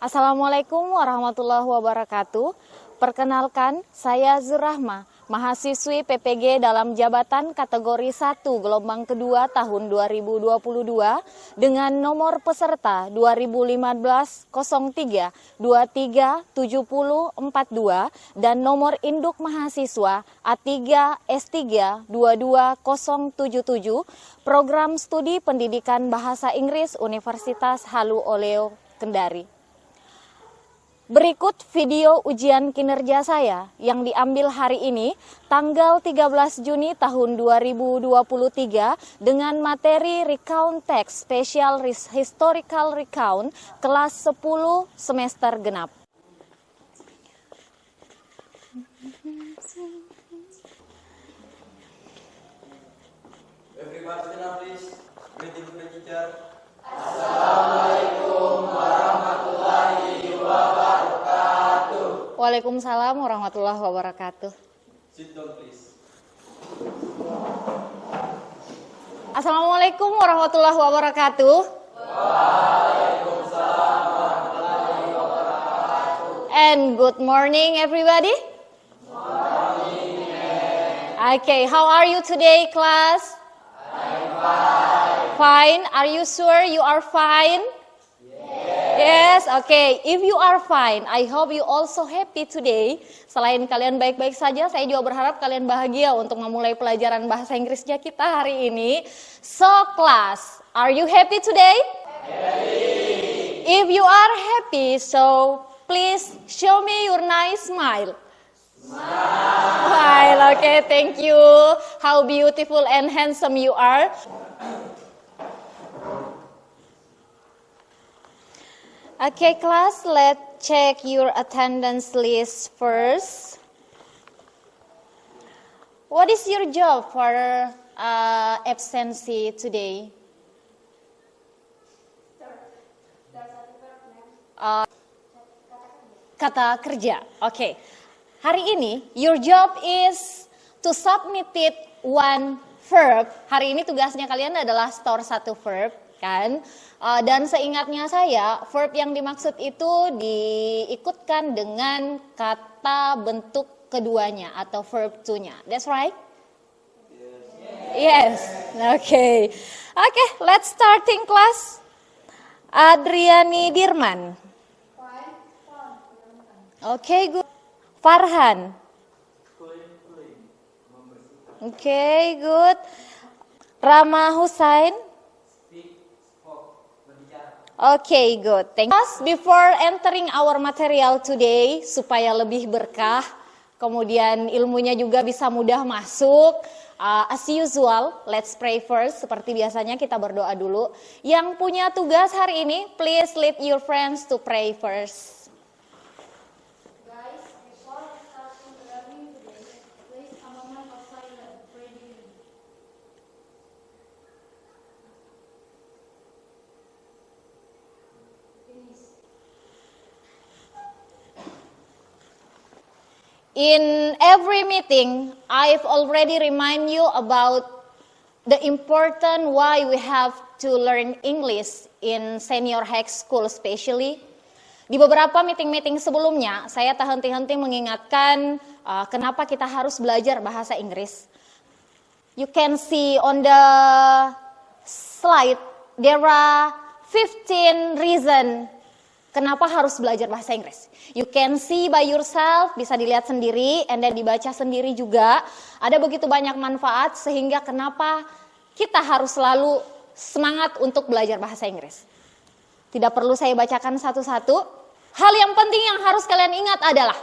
Assalamualaikum warahmatullahi wabarakatuh. Perkenalkan, saya Zurrahma, mahasiswi PPG dalam jabatan kategori 1 gelombang kedua tahun 2022 dengan nomor peserta 2015-03 237042 dan nomor induk mahasiswa A3 S3 22077 Program Studi Pendidikan Bahasa Inggris Universitas Halu Oleo Kendari. Berikut video ujian kinerja saya yang diambil hari ini tanggal 13 Juni tahun 2023 dengan materi Recount Text Special Historical Recount kelas 10 semester genap. Everybody stand please. Greeting to the teacher. Assalamualaikum warahmatullahi wabarakatuh. Waalaikumsalam warahmatullahi wabarakatuh. Sit down please. Assalamualaikum warahmatullahi wabarakatuh. Waalaikumsalam warahmatullahi wabarakatuh. And good morning everybody. Morning. Okay, how are you today class? I'm fine. Fine. Are you sure you are fine? Yes, okay. If you are fine, I hope you also happy today. Selain kalian baik-baik saja, saya juga berharap kalian bahagia untuk memulai pelajaran bahasa Inggrisnya kita hari ini. So class, are you happy today? Happy. If you are happy, so please show me your nice smile. Smile, okay, thank you. How beautiful and handsome you are. Okay, class, let's check your attendance list first. What is your job for absency today? Kata kerja, okay. Hari ini, your job is to submit it one verb. Hari ini tugasnya kalian adalah store satu verb, kan? Dan seingatnya saya, verb yang dimaksud itu diikutkan dengan kata bentuk keduanya atau verb to-nya. That's right? Yes. Okay. Okay, let's starting class. Adriani Dirman. Okay, good. Farhan. Okay, good. Rama Husain. Okay, good. Thank you. Before entering our material today, supaya lebih berkah, kemudian ilmunya juga bisa mudah masuk. As usual, let's pray first. Seperti biasanya kita berdoa dulu. Yang punya tugas hari ini, please lead your friends to pray first. Guys, before starting learning today, please a moment of silence. Pray with me. In every meeting, I've already remind you about the important why we have to learn English in senior high school especially. Di beberapa meeting-meeting sebelumnya, saya tak henti-henti mengingatkan kenapa kita harus belajar bahasa Inggris. You can see on the slide, there are 15 reasons kenapa harus belajar bahasa Inggris. You can see by yourself, bisa dilihat sendiri, and then dibaca sendiri juga. Ada begitu banyak manfaat sehingga kenapa kita harus selalu semangat untuk belajar bahasa Inggris. Tidak perlu saya bacakan satu-satu. Hal yang penting yang harus kalian ingat adalah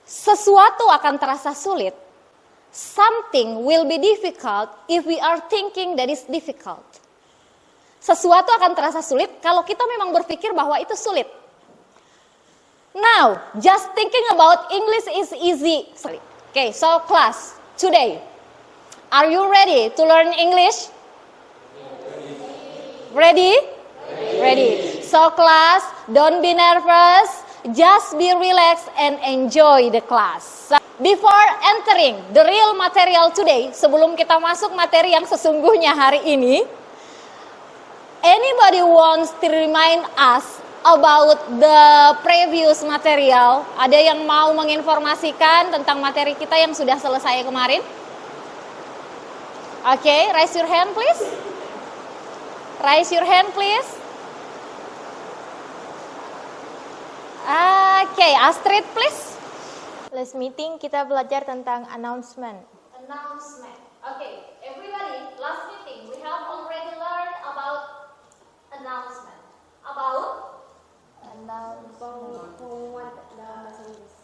sesuatu akan terasa sulit. Something will be difficult if we are thinking that is difficult. Sesuatu akan terasa sulit kalau kita memang berpikir bahwa itu sulit. Now, just thinking about English is easy. Okay, so class, today, are you ready to learn English? Ready? Ready. So class, don't be nervous, just be relaxed and enjoy the class. Before entering the real material today, sebelum kita masuk materi yang sesungguhnya hari ini, anybody wants to remind us about the previous material? Ada yang mau menginformasikan tentang materi kita yang sudah selesai kemarin? Oke, raise your hand please. Raise your hand please. Oke, Astrid please. Last meeting kita belajar tentang announcement. Announcement. Okay, everybody, last meeting we have already learned about announcement. About Pengumuman dalam bahasa Inggris.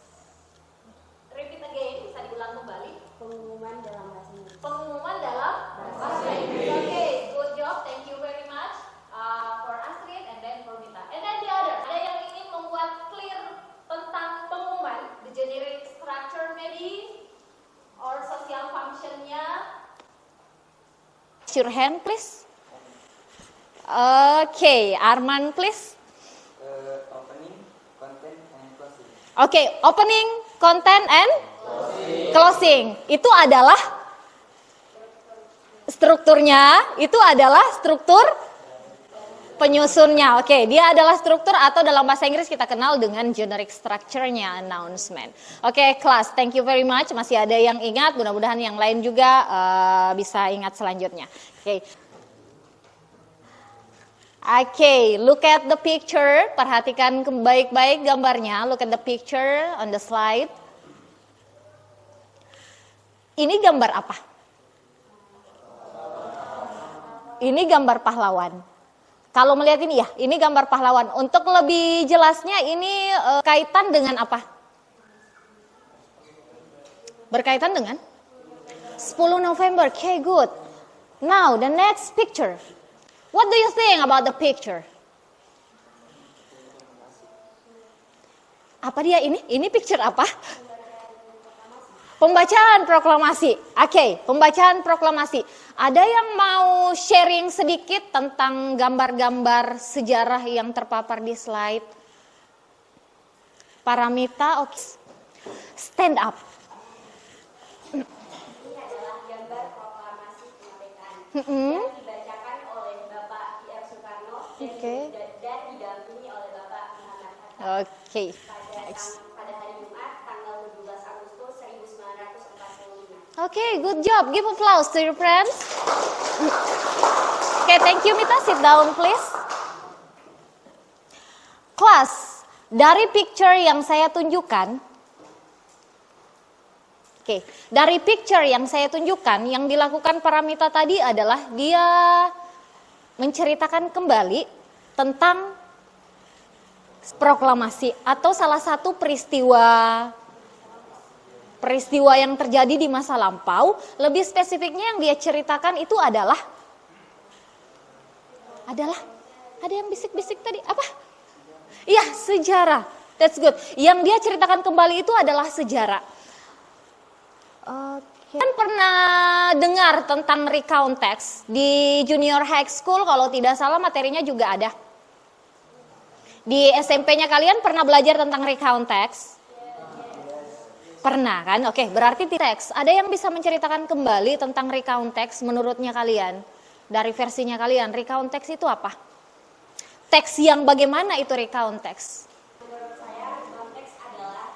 repeat again, bisa diulang kembali. Pengumuman dalam bahasa Inggris. Pengumuman dalam bahasa Inggris. Okay, good job. Thank you very much for Astrid and then for Mita. And then the other, ada yang ingin membuat clear tentang pengumuman, the generic structure maybe, or social functionnya. Raise your hand please. Okay, Arman please. Opening, content, and closing. Okay, opening, content, and closing. Itu adalah strukturnya, itu adalah struktur penyusunnya. Oke, dia adalah struktur atau dalam bahasa Inggris kita kenal dengan generic structure-nya announcement. Oke, kelas, thank you very much. Masih ada yang ingat, mudah-mudahan yang lain juga bisa ingat selanjutnya. Oke. Oke, look at the picture. Perhatikan baik-baik gambarnya. Look at the picture on the slide. Ini gambar apa? Ini gambar pahlawan. Kalau melihat ini ya, ini gambar pahlawan. Untuk lebih jelasnya ini kaitan dengan apa? Berkaitan dengan 10 November. Okay, good. Now, the next picture. What do you think about the picture? Apa dia ini? Ini picture apa? Pembacaan proklamasi. Oke, pembacaan proklamasi. Ada yang mau sharing sedikit tentang gambar-gambar sejarah yang terpapar di slide? Paramita, oke. Stand up. Ini adalah gambar proklamasi kemerdekaan Mm-mm. yang dibacakan oleh Bapak I.R. Soekarno Oke. dan didampingi oleh Bapak Muhammad Hatta Oke. pada hari Jumat tanggal 17 Agustus 1945. Okay, good job. Give applause to your friends. Okay, thank you Mita. Sit down please. Kelas, dari picture yang saya tunjukkan, dari picture yang saya tunjukkan, yang dilakukan Paramita tadi adalah dia menceritakan kembali tentang proklamasi atau salah satu peristiwa yang terjadi di masa lampau. Lebih spesifiknya yang dia ceritakan itu adalah ada yang bisik-bisik tadi apa? Iya, sejarah. That's good. Yang dia ceritakan kembali itu adalah sejarah. Oke. Kan pernah dengar tentang recount text di junior high school, kalau tidak salah materinya juga ada. Di SMP-nya kalian pernah belajar tentang recount text? Pernah kan? Oke, berarti teks. Ada yang bisa menceritakan kembali tentang recount text menurutnya kalian? Dari versinya kalian, recount text itu apa? Teks yang bagaimana itu recount text? Menurut saya, konteks adalah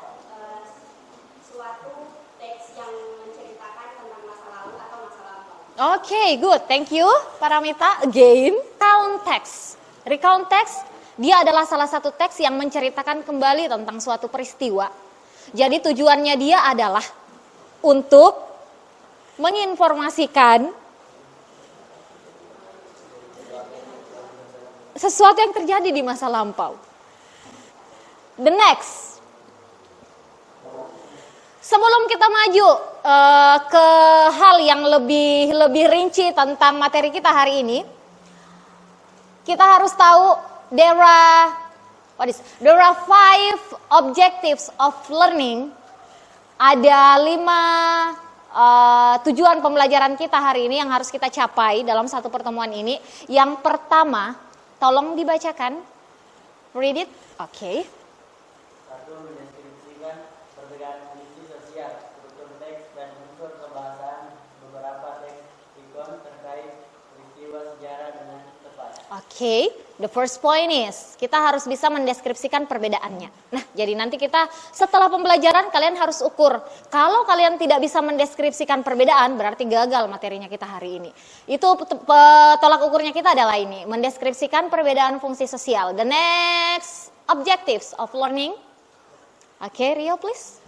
suatu teks yang menceritakan tentang masa lalu atau masa lampau. Oke, good. Thank you, Paramita. Again, recount text. Recount text, dia adalah salah satu teks yang menceritakan kembali tentang suatu peristiwa. Jadi tujuannya dia adalah untuk menginformasikan sesuatu yang terjadi di masa lampau. The next. Sebelum kita maju ke hal yang lebih rinci tentang materi kita hari ini, kita harus tahu there are 5 objectives of learning. Ada 5 tujuan pembelajaran kita hari ini yang harus kita capai dalam satu pertemuan ini. Yang pertama, tolong dibacakan. Read it. Oke. Satu, mendeskripsikan perbedaan kondisi sosial, struktur teks, dan unsur kebahasaan beberapa teks ikon terkait peristiwa sejarah dengan tepat. Oke. The first point is, kita harus bisa mendeskripsikan perbedaannya. Nah, jadi nanti kita setelah pembelajaran kalian harus ukur. Kalau kalian tidak bisa mendeskripsikan perbedaan, berarti gagal materinya kita hari ini. Itu tolak ukurnya kita adalah ini, mendeskripsikan perbedaan fungsi sosial. The next objectives of learning. Oke, Rio please.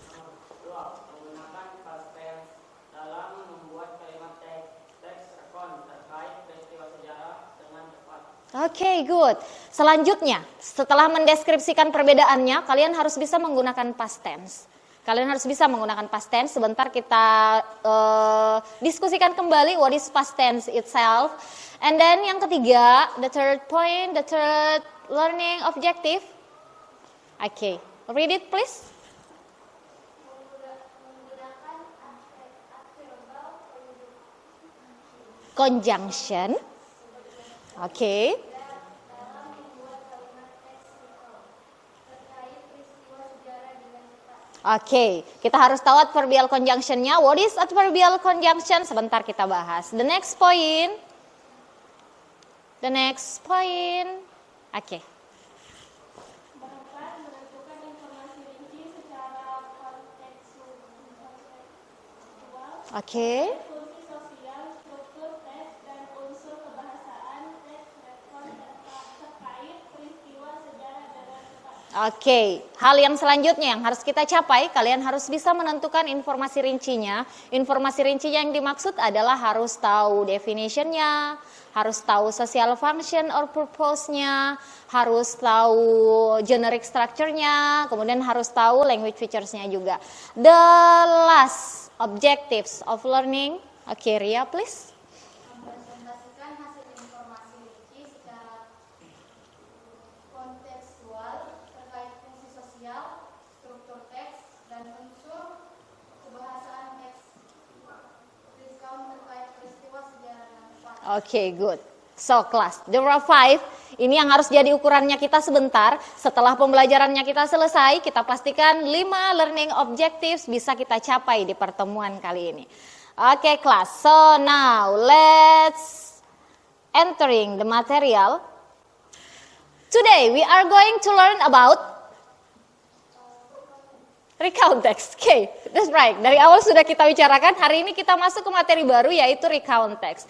Menggunakan past tense dalam membuat kalimat teks rekon terkait peristiwa sejarah dengan tepat. Oke, good. Selanjutnya, setelah mendeskripsikan perbedaannya, kalian harus bisa menggunakan past tense. Kalian harus bisa menggunakan past tense. Sebentar kita diskusikan kembali what is past tense itself. And then yang ketiga, the third point, the third learning objective. Oke, read it please. Conjunction. Oke. Oke, kita harus tahu adverbial conjunction-nya. What is adverbial conjunction? Sebentar kita bahas. The next point. The next point. Oke. Menentukan informasi rinci secara kontekstual, Oke. fungsi sosial, struktur teks, dan unsur kebahasaan teks rekon terkait peristiwa sejarah dengan tepat. Oke, hal yang selanjutnya yang harus kita capai, kalian harus bisa menentukan informasi rincinya. Informasi rincinya yang dimaksud adalah harus tahu definition-nya, harus tahu social function or purpose-nya, harus tahu generic structure-nya, kemudian harus tahu language features-nya juga. The last objectives of learning. Oke, Ria please. Mempresentasikan hasil informasi rinci secara kontekstual terkait fungsi sosial, struktur teks, dan unsur kebahasaan teks recount terkait peristiwa sejarah dan tepat. Oke, good. So, class, there are 5. Ini yang harus jadi ukurannya kita sebentar. Setelah pembelajarannya kita selesai, kita pastikan 5 learning objectives bisa kita capai di pertemuan kali ini. Oke, class. So, now let's entering the material. Today, we are going to learn about recount text. Oke, that's right. Dari awal sudah kita bicarakan, hari ini kita masuk ke materi baru yaitu recount text.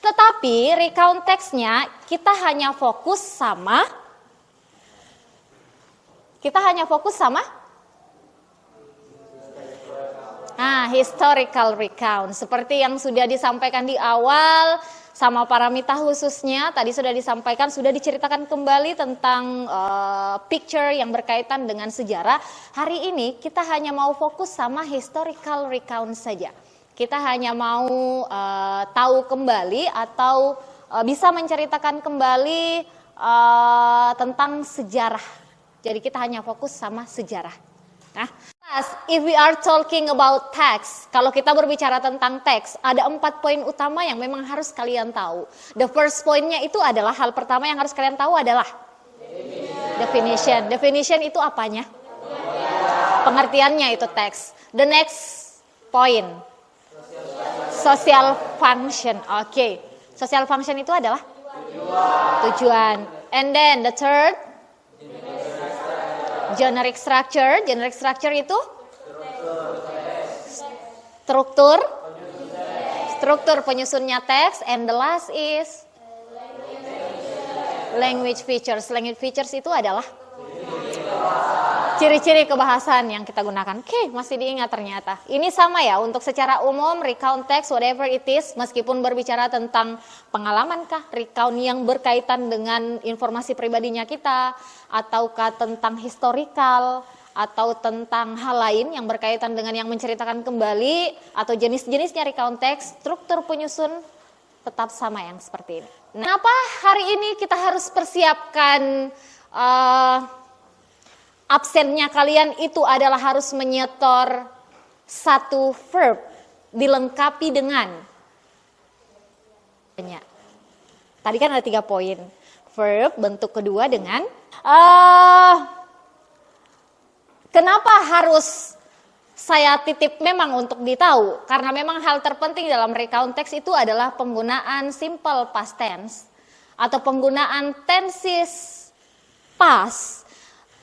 Tetapi recount text-nya kita hanya fokus sama historical recount. Seperti yang sudah disampaikan di awal sama Paramita khususnya, tadi sudah disampaikan, sudah diceritakan kembali tentang picture yang berkaitan dengan sejarah. Hari ini kita hanya mau fokus sama historical recount saja. Kita hanya mau tahu kembali atau bisa menceritakan kembali tentang sejarah. Jadi kita hanya fokus sama sejarah. Nah, if we are talking about text, kalau kita berbicara tentang teks, ada 4 poin utama yang memang harus kalian tahu. The first point-nya itu adalah, hal pertama yang harus kalian tahu adalah definition. Definition itu apanya? Pengertiannya itu teks. The next point, social function. Oke. Social function itu adalah tujuan. And then the third, generic structure. Generic structure itu struktur penyusunnya teks. And the last is language features. Language features itu adalah ciri-ciri kebahasaan yang kita gunakan. Oke, masih diingat ternyata. Ini sama ya untuk secara umum recount text whatever it is, meskipun berbicara tentang pengalaman recount yang berkaitan dengan informasi pribadinya kita, ataukah tentang historical, atau tentang hal lain yang berkaitan dengan yang menceritakan kembali, atau jenis-jenisnya recount text, struktur penyusun tetap sama yang seperti ini. Kenapa hari ini kita harus persiapkan absennya kalian itu adalah harus menyetor satu verb dilengkapi dengan tadi kan ada 3 poin. Verb bentuk kedua dengan kenapa harus saya titip memang untuk ditahu, karena memang hal terpenting dalam recount text itu adalah penggunaan simple past tense atau penggunaan tenses past.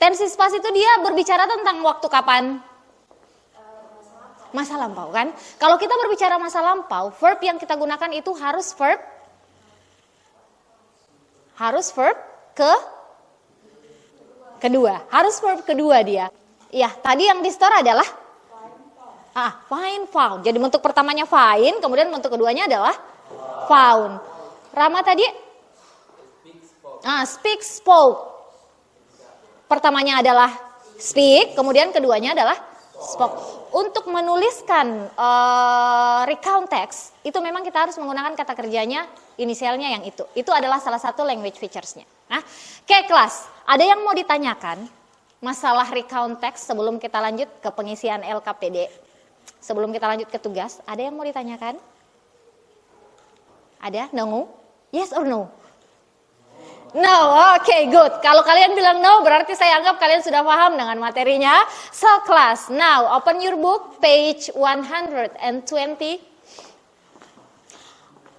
Tenses past itu dia berbicara tentang waktu kapan? Masa lampau kan? Kalau kita berbicara masa lampau, verb yang kita gunakan itu harus verb kedua. Harus verb kedua dia. Ya, tadi yang di store adalah find, found. Jadi bentuk pertamanya find, kemudian bentuk keduanya adalah found. Rama tadi? Speak, spoke. Pertamanya adalah speak, kemudian keduanya adalah spoke. Untuk menuliskan recount text, itu memang kita harus menggunakan kata kerjanya, inisialnya yang itu. Itu adalah salah satu language features-nya. Nah, oke kelas, ada yang mau ditanyakan masalah recount text sebelum kita lanjut ke pengisian LKPD? Sebelum kita lanjut ke tugas, ada yang mau ditanyakan? Ada? No? Yes or no? No, oke, good. Kalau kalian bilang no, berarti saya anggap kalian sudah paham dengan materinya. So, class, now open your book, page 120.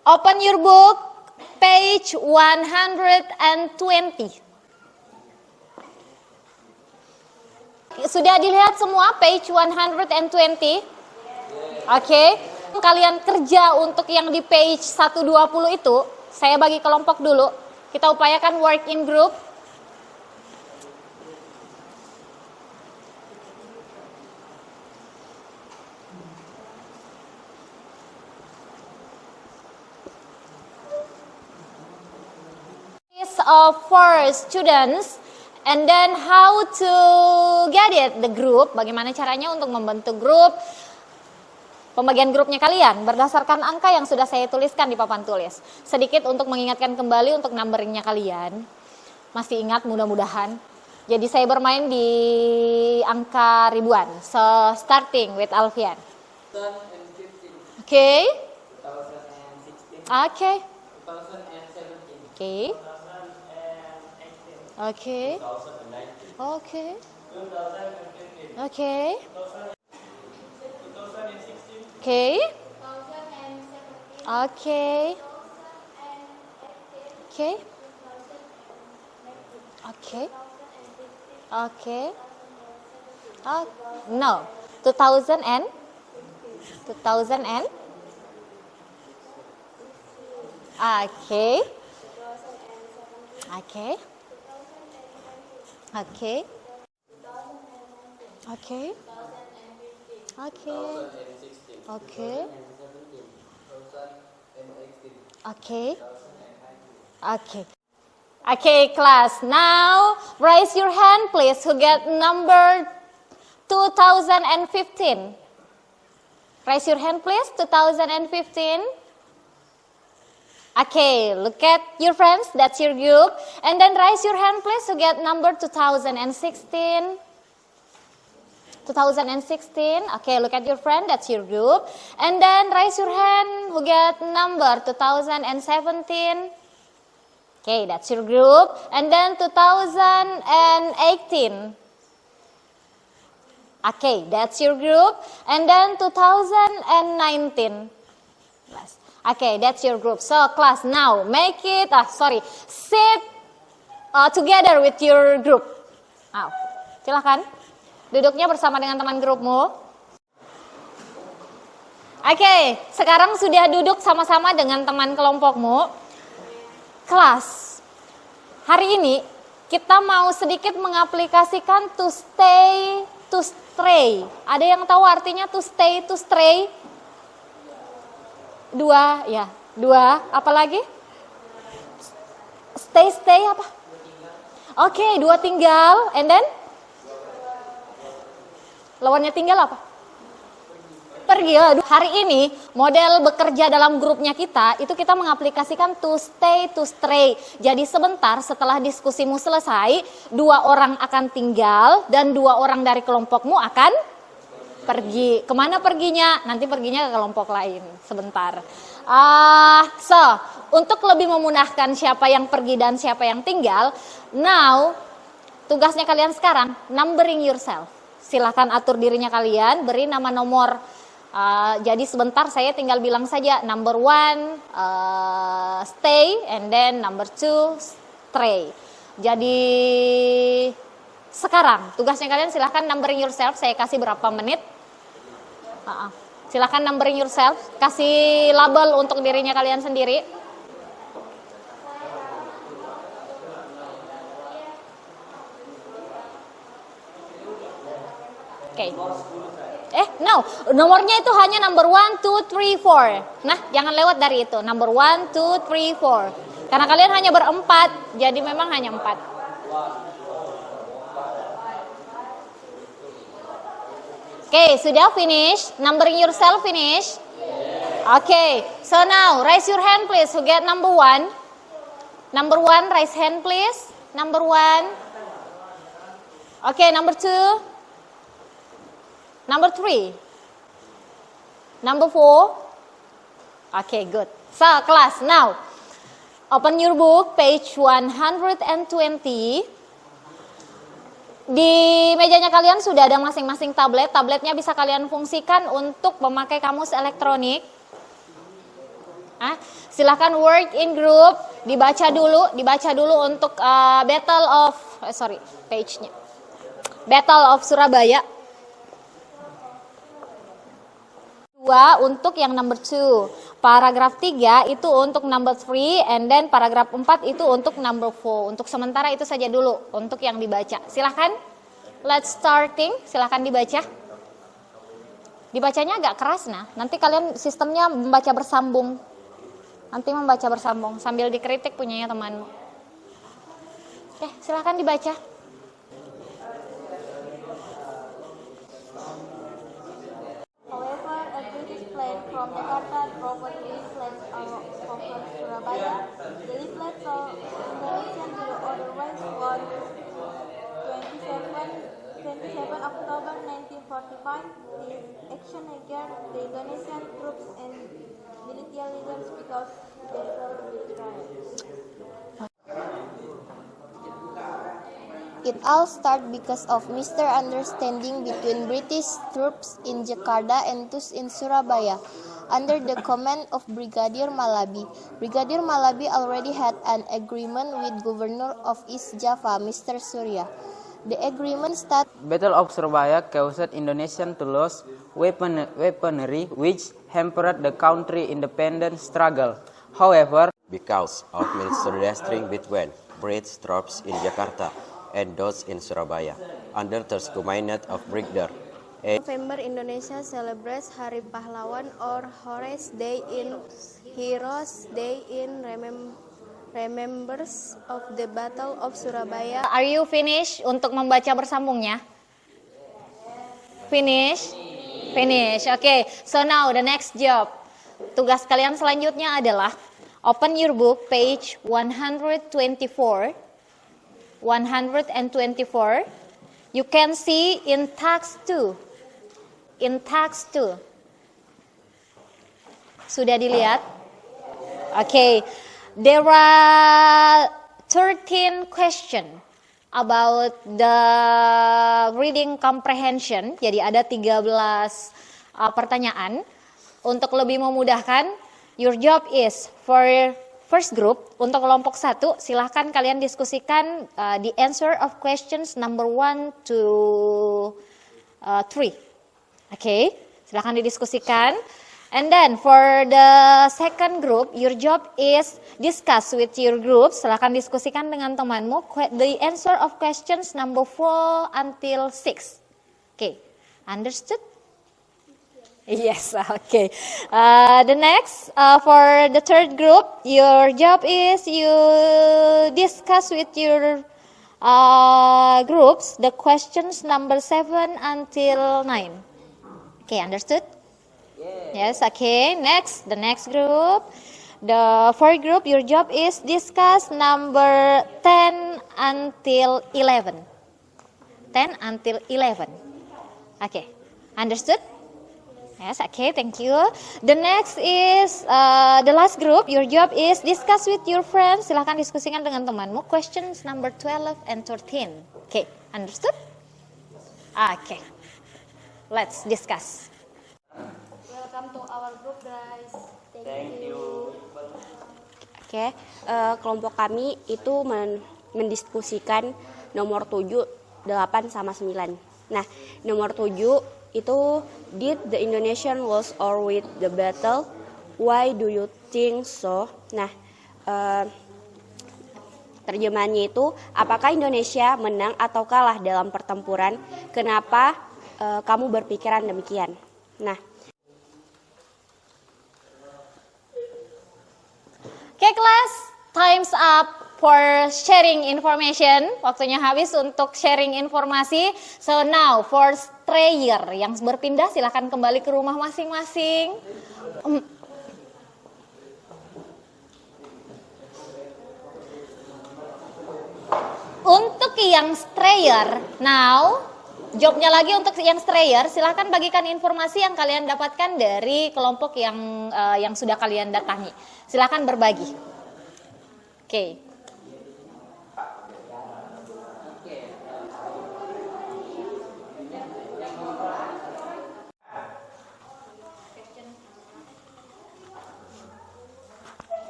Open your book, page 120. Sudah dilihat semua page 120? Oke. Kalian kerja untuk yang di page 120 itu, saya bagi kelompok dulu. Kita upayakan work in group. For students, and then how to get it, the group, bagaimana caranya untuk membentuk grup, pembagian grupnya kalian berdasarkan angka yang sudah saya tuliskan di papan tulis. Sedikit untuk mengingatkan kembali untuk numberingnya kalian. Masih ingat mudah-mudahan. Jadi saya bermain di angka ribuan. So starting with Alfian. 2015. Okay. 2016. Okay. 2017. Okay. Okay. 2019, Okay. 2015, Okay. 2016, Okay. 2017, Okay. 2018, Okay. 2019, Okay. 2015, Okay. No. 2000 and 2000 and Okay. Okay. Okay. Okay. Okay. 2016. Okay. 2017. 2018. Okay. Okay. Okay, class. Now, raise your hand, please, who get number 2015. Raise your hand, please, 2015. Okay, look at your friends, that's your group. And then raise your hand, please, who get number 2016. 2016, okay, look at your friend, that's your group. And then raise your hand who get number 2017. Okay, that's your group. And then 2018. Okay, that's your group. And then 2019. Okay, that's your group. So, class, now make it, sit together with your group. Now, silakan. Duduknya bersama dengan teman grupmu. Oke, sekarang sudah duduk sama-sama dengan teman kelompokmu. Kelas, hari ini kita mau sedikit mengaplikasikan to stay, to stray. Ada yang tahu artinya to stay, to stray? Dua, apa lagi? Stay apa? Oke, dua tinggal, and then? Lawannya tinggal apa? Pergi. Hari ini model bekerja dalam grupnya kita, itu kita mengaplikasikan to stay, to stray. Jadi sebentar setelah diskusimu selesai, 2 orang akan tinggal dan 2 orang dari kelompokmu akan pergi. Kemana perginya? Nanti perginya ke kelompok lain sebentar. So, untuk lebih memudahkan siapa yang pergi dan siapa yang tinggal, now tugasnya kalian sekarang numbering yourself. Silakan atur dirinya kalian, beri nama nomor Jadi sebentar saya tinggal bilang saja number 1 stay and then number 2 stray. Jadi sekarang tugasnya kalian silahkan numbering yourself. Saya kasih berapa menit. Silahkan numbering yourself. Kasih label untuk dirinya kalian sendiri. Oke. No, nomornya itu hanya number 1, 2, 3, 4. Nah, jangan lewat dari itu. Number 1, 2, 3, 4. Karena kalian hanya berempat, jadi memang hanya 4. Oke, sudah finish? Numbering yourself finish? Okay, so now raise your hand please. Who get number 1? Number 1, raise hand please. Number 1. Okay, number 2. Number 3. Number 4. Okay, good. So, class, now open your book, page 120. Di mejanya kalian sudah ada masing-masing tablet. Tabletnya bisa kalian fungsikan untuk memakai kamus elektronik. Silahkan work in group, dibaca dulu untuk Battle of Surabaya. 2 untuk yang number 2. Paragraf 3 itu untuk number 3 and then paragraf 4 itu untuk number 4. Untuk sementara itu saja dulu untuk yang dibaca. Silahkan. Let's starting. Silahkan dibaca. Dibacanya agak keras nah. Nanti kalian sistemnya membaca bersambung. Sambil dikritik punyanya temanmu. Oke, silahkan dibaca. However, a British plane from Jakarta drove a leaflet over Surabaya. The leaflet saw Indonesian to the otherwise on 27 October 1945. The action against the Indonesian troops and military leaders because they felt betrayed. It all started because of misunderstanding between British troops in Jakarta and those in Surabaya, under the command of Brigadier Malabi. Brigadier Malabi already had an agreement with Governor of East Java, Mr. Surya. The agreement stated Battle of Surabaya caused Indonesian to lose weaponry, which hampered the country's independence struggle. However, because of misunderstanding between British troops in Jakarta and those in Surabaya, under the command of Brigadier. November, Indonesia celebrates Hari Pahlawan or Heroes Day in remembrance of the Battle of Surabaya. Are you finished untuk membaca bersambungnya? Finish? Okay, so now the next job. Tugas kalian selanjutnya adalah open your book, page 124. You can see in task 2. Sudah dilihat? Okay. There are 13 questions about the reading comprehension. Jadi ada 13 pertanyaan. Untuk lebih memudahkan, your job is for first group, untuk kelompok 1, silahkan kalian diskusikan the answer of questions number 1 to 3. Okay, silahkan didiskusikan. And then for the second group, your job is discuss with your group. Silahkan diskusikan dengan temanmu the answer of questions number 4 until 6. Okay, understood? Yes, okay. The next, for the third group, your job is you discuss with your groups the questions number 7 until 9. Okay, understood? Yes, okay. Next, the next group. The fourth group, your job is discuss number 10 until 11. 10 until 11. Okay, understood? Yes, okay, thank you. The next is the last group. Your job is discuss with your friends. Silahkan diskusikan dengan temanmu. Questions number 12 and 13. Okay, understood? Okay, let's discuss. Welcome to our group, guys. Thank you. Oke, kelompok kami itu mendiskusikan nomor 7, 8, sama 9. Nah, nomor 7 itu, did the Indonesian lose or win the battle? Why do you think so? Nah, terjemahannya itu, apakah Indonesia menang atau kalah dalam pertempuran? Kenapa kamu berpikiran demikian? Nah, Oke kelas, time's up for sharing information. Waktunya habis untuk sharing informasi. So now for strayer yang berpindah silahkan kembali ke rumah masing-masing. Untuk yang strayer, now jobnya lagi untuk yang strayer, silahkan bagikan informasi yang kalian dapatkan dari kelompok yang sudah kalian datangi. Silahkan berbagi. Oke.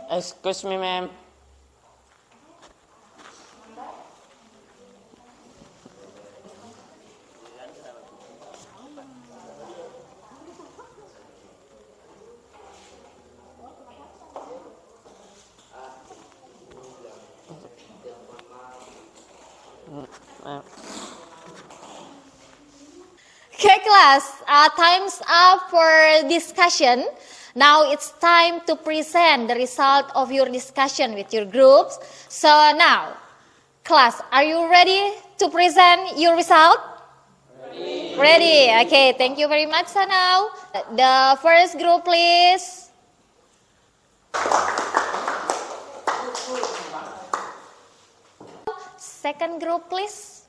Excuse me, ma'am. Okay, class, time's up for discussion. Now it's time to present the result of your discussion with your groups. So now, class, are you ready to present your result? Ready. Okay, thank you very much. So now, the first group, please. Second group, please.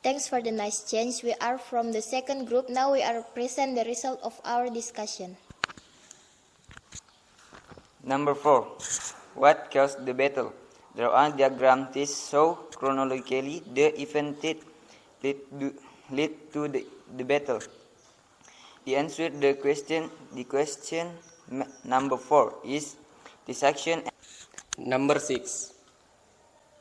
Thanks for the nice change. We are from the second group. Now we are present the result of our discussion. Number 4. What caused the battle? Draw a diagram to show chronologically the event that lead to the battle. The answer to the question number 4 is the section. Number 6.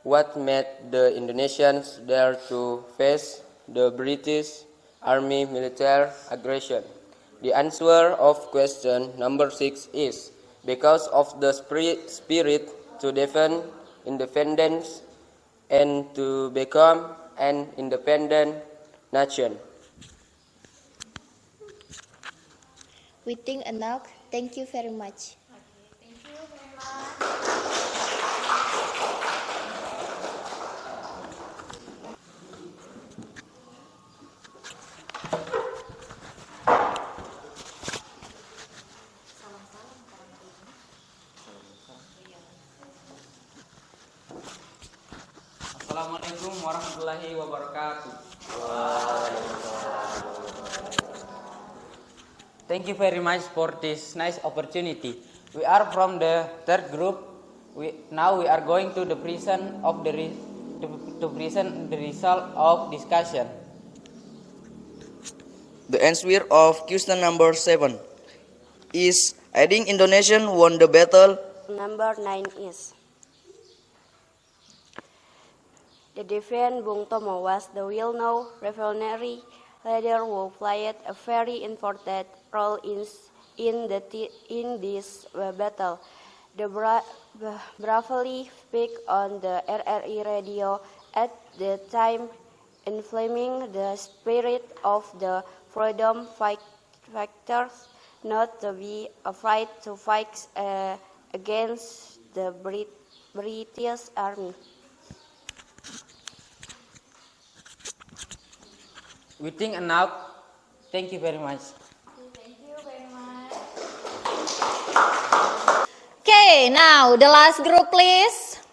What made the Indonesians dare to face the British Army military aggression? The answer of question number 6 is because of the spirit to defend independence and to become an independent nation. We think enough. Thank you very much. Assalamualaikum warahmatullahi wabarakatuh. Thank you very much for this nice opportunity. We are from the third group. Now we are going to the present of the result of discussion. The answer of question number 7 is I think Indonesian won the battle. number 9 is the Devian Bung Tomo was the well-known revolutionary leader who played a very important role in this battle. The bravely speak on the RRI radio at the time, inflaming the spirit of the freedom fighters not to be afraid to fight against the British Army. We think enough. Thank you very much. Thank you very much. Okay, now the last group, please.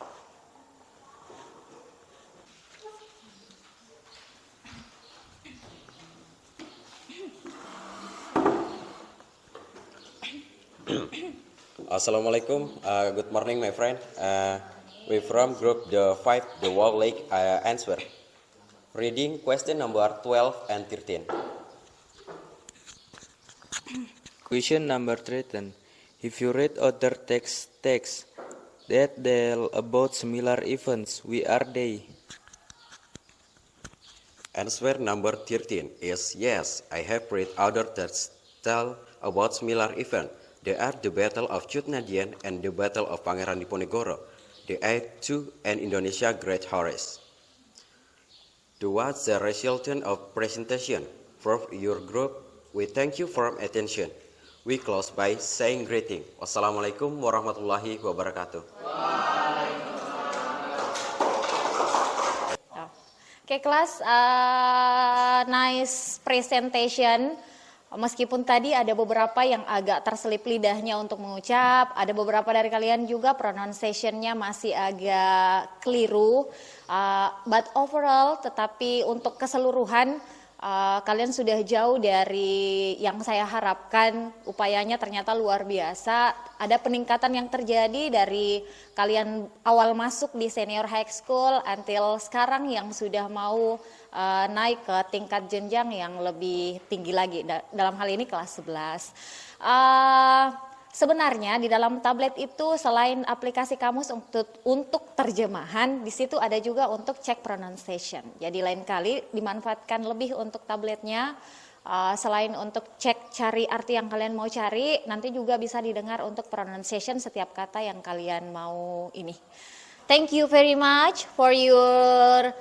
Assalamualaikum. Good morning, my friend. We from group the 5, the Wall Lake answer. Reading question number 12 and 13. Question number 13. If you read other text that tell about similar events, where are they? Answer number 13 is yes, I have read other texts tell about similar event. They are the Battle of Cutnadian and the Battle of Pangeran Diponegoro, the Aid to an Indonesia Great Horace. Towards the resultant of presentation from your group, we thank you for attention. We close by saying greeting. Wassalamualaikum warahmatullahi wabarakatuh. Oke, kelas, nice presentation. Meskipun tadi ada beberapa yang agak terselip lidahnya untuk mengucap, ada beberapa dari kalian juga pronunciation-nya masih agak keliru. But overall, tetapi untuk keseluruhan, kalian sudah jauh dari yang saya harapkan. Upayanya ternyata luar biasa. Ada peningkatan yang terjadi dari kalian awal masuk di senior high school until sekarang yang sudah mau naik ke tingkat jenjang yang lebih tinggi lagi. Dalam hal ini kelas 11. Sebenarnya di dalam tablet itu selain aplikasi kamus untuk terjemahan, di situ ada juga untuk cek pronunciation. Jadi lain kali dimanfaatkan lebih untuk tabletnya, selain untuk cek cari arti yang kalian mau cari, nanti juga bisa didengar untuk pronunciation setiap kata yang kalian mau ini. Thank you very much for your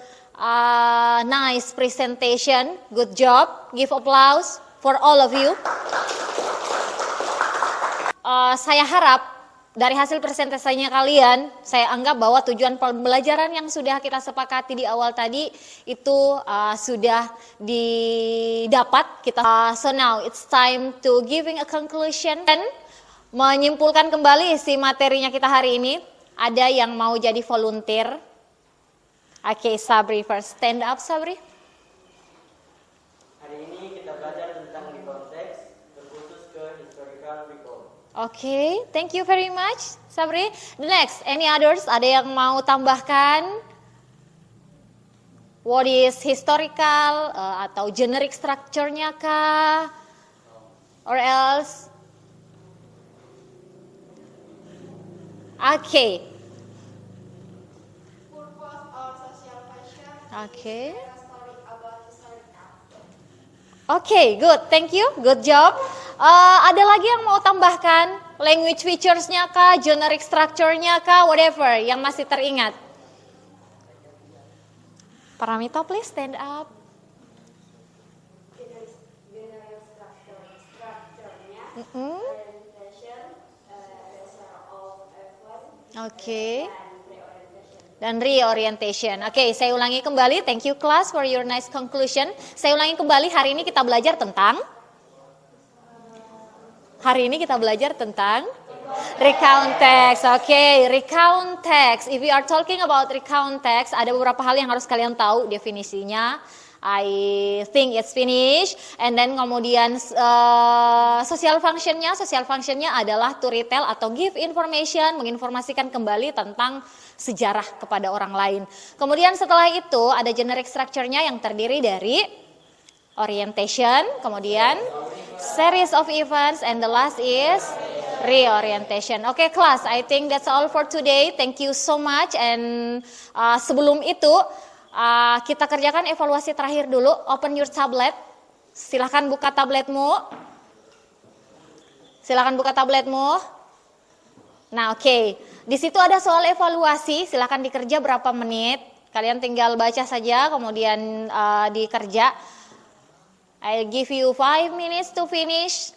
nice presentation. Good job. Give applause for all of you. Saya harap dari hasil presentasinya kalian, saya anggap bahwa tujuan pembelajaran yang sudah kita sepakati di awal tadi itu sudah didapat. So now it's time to giving a conclusion dan menyimpulkan kembali isi materinya kita hari ini. Ada yang mau jadi volunteer? Oke, Sabri first. Stand up, Sabri. Hari ini kita belajar tentang di konteks, terkhusus ke historical recall. Okay, thank you very much, Sabri. The next, any others? Ada yang mau tambahkan? What is historical atau generic structure-nya kah? Or else? Okay. Purpose or social function. Okay. A story about historical. Okay, good. Thank you. Good job. Ada lagi yang mau tambahkan? Language features-nya kah? Generic structure-nya kah? Whatever yang masih teringat. Paramita, please stand up. Generic structure-nya, Mm-mm. orientation, reservoir of effort, Oke. and reorientation. Dan reorientation. Oke, saya ulangi kembali. Thank you class for your nice conclusion. Saya ulangi kembali, hari ini kita belajar tentang recount text. Oke, recount text. If we are talking about recount text, ada beberapa hal yang harus kalian tahu definisinya. I think it's finished. And then kemudian social functionnya adalah to retell atau give information, menginformasikan kembali tentang sejarah kepada orang lain. Kemudian setelah itu ada generic structure-nya yang terdiri dari orientation, kemudian series of events, and the last is reorientation. Oke, class, I think that's all for today. Thank you so much. And sebelum itu kita kerjakan evaluasi terakhir dulu. Open your tablet. Silahkan buka tabletmu. Nah, oke. Di situ ada soal evaluasi. Silahkan dikerja berapa menit. Kalian tinggal baca saja, kemudian dikerja. I'll give you 5 minutes to finish.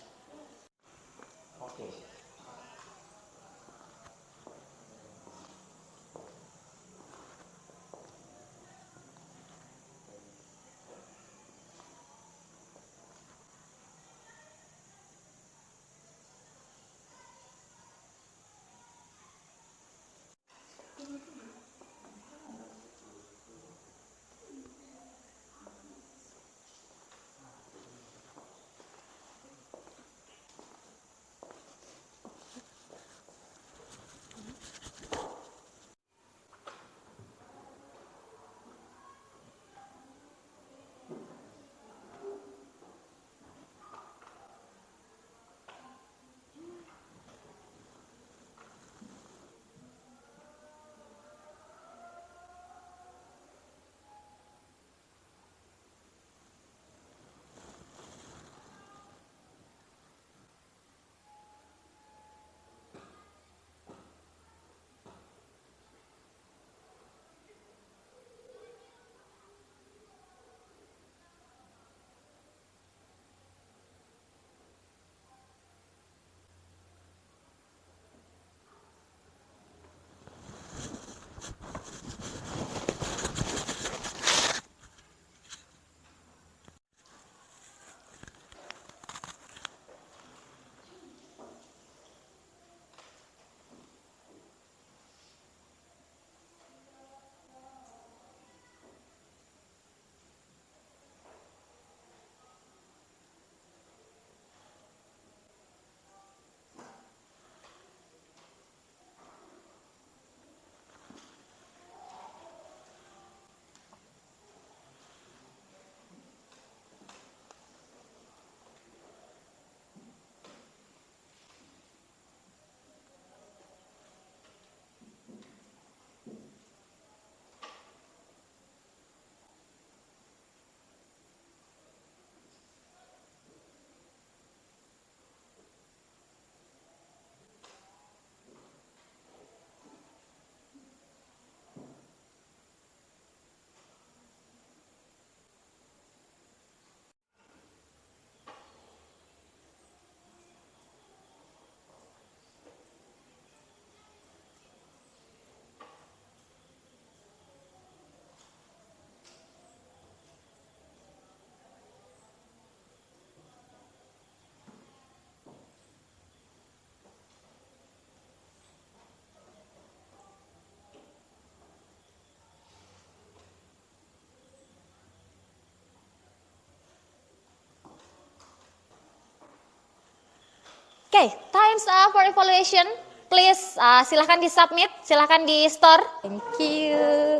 Okay, time's up for evaluation. Please, silahkan di-submit, silahkan di-store. Thank you.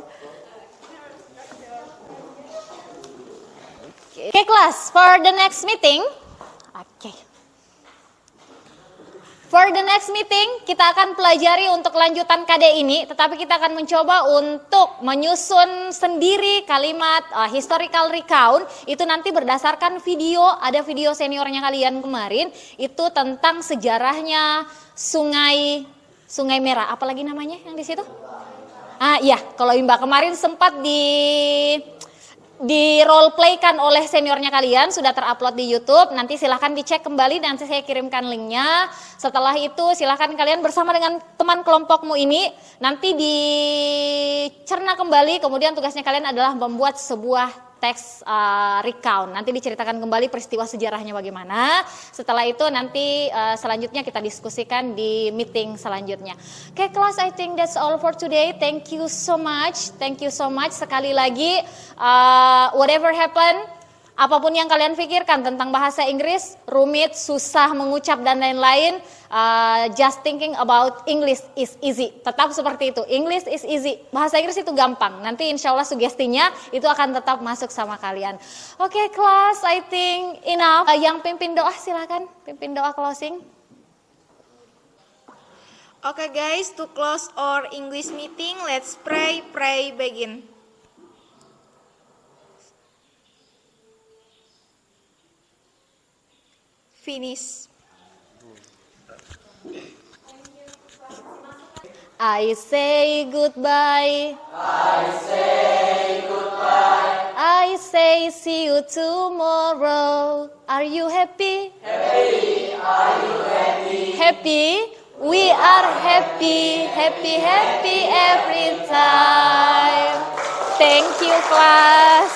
Okay, class, for the next meeting. Okay. For the next meeting, kita akan pelajari untuk lanjutan KD ini, tetapi kita akan mencoba untuk menyusun sendiri kalimat historical recount. Itu nanti berdasarkan video, ada video seniornya kalian kemarin, itu tentang sejarahnya Sungai Merah. Apalagi namanya yang di situ? Iya, kalau Imba kemarin sempat di role play kan oleh seniornya kalian, sudah terupload di YouTube. Nanti silahkan dicek kembali, nanti saya kirimkan linknya. Setelah itu silahkan kalian bersama dengan teman kelompokmu ini nanti dicerna kembali. Kemudian tugasnya kalian adalah membuat sebuah teks recount. Nanti diceritakan kembali peristiwa sejarahnya bagaimana. Setelah itu nanti selanjutnya kita diskusikan di meeting selanjutnya. Oke, kelas, I think that's all for today. Thank you so much. Thank you so much. Sekali lagi, whatever happen, apapun yang kalian pikirkan tentang bahasa Inggris, rumit, susah mengucap dan lain-lain, just thinking about English is easy. Tetap seperti itu, English is easy. Bahasa Inggris itu gampang. Nanti insya Allah sugestinya itu akan tetap masuk sama kalian. Oke, kelas, I think enough. Yang pimpin doa silakan, pimpin doa closing. Okay guys, to close our English meeting, let's pray. Pray begin. Finish. I say goodbye. I say goodbye. I say see you tomorrow. Are you happy? Happy. Are you happy? Happy. We are happy. Happy, happy every time. Thank you, class.